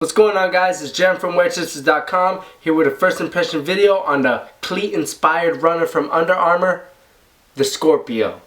What's going on, guys? It's Jerem from WearChesters.com here with a first impression video on the cleat inspired runner from Under Armour, the Scorpio.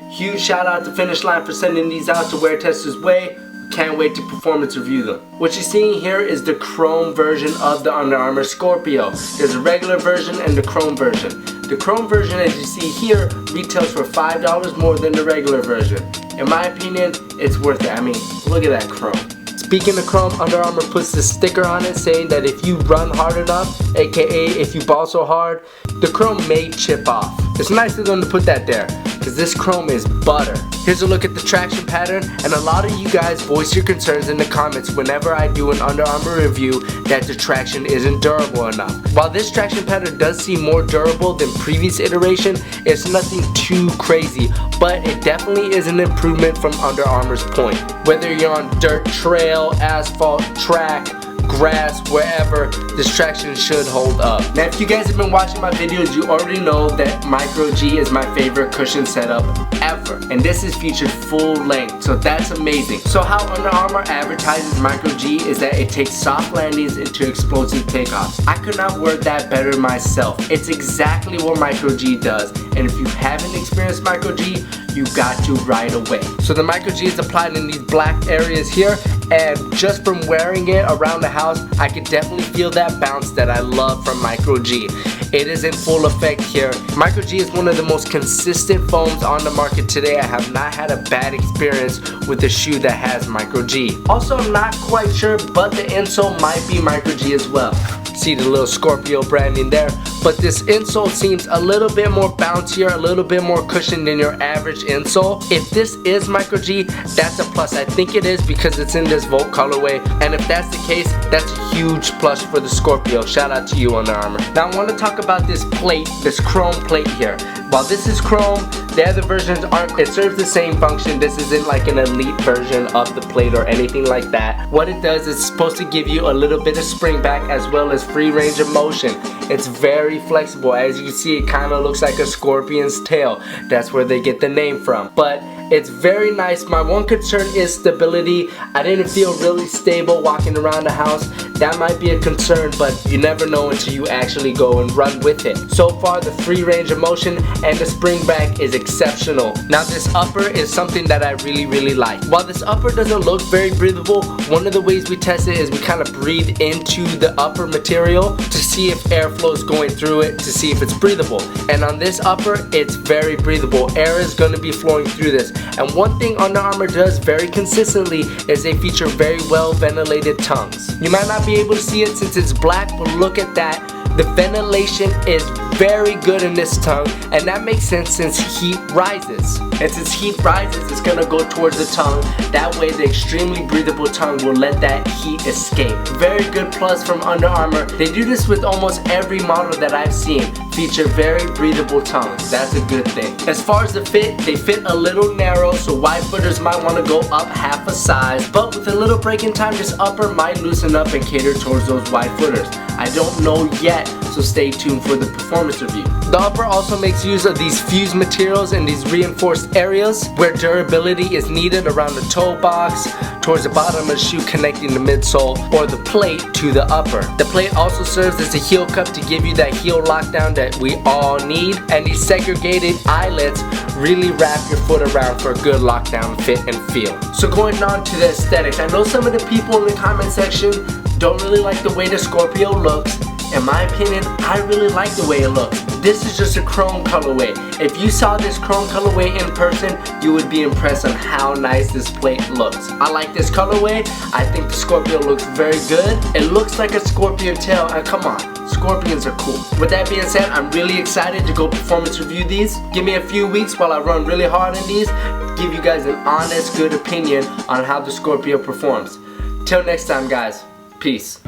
Huge shout out to Finish Line for sending these out to Wear Testers' way. Can't wait to performance review them. What you're seeing here is the chrome version of the Under Armour Scorpio. There's a regular version and the chrome version. The chrome version, as you see here, retails for $5 more than the regular version. In my opinion, it's worth it. I mean, look at that chrome. Speaking of chrome, Under Armour puts this sticker on it saying that if you run hard enough, aka if you ball so hard, the chrome may chip off. It's nice of them to put that there, because this chrome is butter. Here's a look at the traction pattern, and a lot of you guys voice your concerns in the comments whenever I do an Under Armour review that the traction isn't durable enough. While this traction pattern does seem more durable than previous iteration, it's nothing too crazy, but it definitely is an improvement from Under Armour's point. Whether you're on dirt, trail, asphalt, track, grass, wherever, this traction should hold up. Now, if you guys have been watching my videos, you already know that Micro G is my favorite cushion setup ever, and this is featured full length, so that's amazing. So how Under Armour advertises Micro G is that it takes soft landings into explosive takeoffs. I could not word that better myself. It's exactly what Micro G does, and if you haven't experienced Micro G, you got to right away. So the Micro G is applied in these black areas here, and just from wearing it around the house, I can definitely feel that bounce that I love from Micro G. It is in full effect here. Micro G is one of the most consistent foams on the market today. I have not had a bad experience with a shoe that has Micro G. Also, I'm not quite sure, but the insole might be Micro G as well. See the little Scorpio branding there, but this insole seems a little bit more bouncier, a little bit more cushioned than your average insole. If this is Micro G, that's a plus. I think it is because it's in this Volt colorway, and if that's the case, that's a huge plus for the Scorpio. Shout out to you, Under Armour. Now I want to talk about this plate, this chrome plate here. While this is chrome, the other versions aren't. It serves the same function. This isn't like an elite version of the plate or anything like that. What it does is supposed to give you a little bit of spring back as well as free range of motion. It's very flexible. As you can see, it kind of looks like a scorpion's tail. That's where they get the name from. But it's very nice. My one concern is stability. I didn't feel really stable walking around the house. That might be a concern, but you never know until you actually go and run with it. So far, the free range of motion and the spring back is exceptional. Now, this upper is something that I really like. While this upper doesn't look very breathable, one of the ways we test it is we kind of breathe into the upper material to see if airflow is going through it, to see if it's breathable. And on this upper, it's very breathable. Air is going to be flowing through this. And one thing Under Armour does very consistently is they feature very well ventilated tongues. You might not be able to see it since it's black, but look at that. The ventilation is very good in this tongue, and that makes sense since heat rises. And since heat rises, it's gonna go towards the tongue. That way the extremely breathable tongue will let that heat escape. Very good plus from Under Armour. They do this with almost every model that I've seen. Feature very breathable tongues. That's a good thing. As far as the fit, they fit a little narrow, so wide footers might want to go up half a size, but with a little break in time, this upper might loosen up and cater towards those wide footers. I don't know yet, so stay tuned for the performance review. The upper also makes use of these fused materials and these reinforced areas where durability is needed around the toe box, towards the bottom of the shoe connecting the midsole, or the plate to the upper. The plate also serves as a heel cup to give you that heel lockdown that we all need, and these segregated eyelets really wrap your foot around for a good lockdown fit and feel. So going on to the aesthetics, I know some of the people in the comment section don't really like the way the Scorpio looks. In my opinion, I really like the way it looks. This is just a chrome colorway. If you saw this chrome colorway in person, you would be impressed on how nice this plate looks. I like this colorway. I think the Scorpio looks very good. It looks like a Scorpio tail, and come on, Scorpions are cool. With that being said, I'm really excited to go performance review these. Give me a few weeks while I run really hard on these. Give you guys an honest, good opinion on how the Scorpio performs. Till next time, guys. Peace.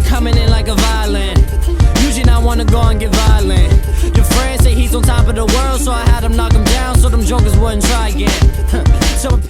Coming in like a violin. Usually I wanna go and get violent. Your friends say he's on top of the world, so I had him knock him down so them jokers wouldn't try again. So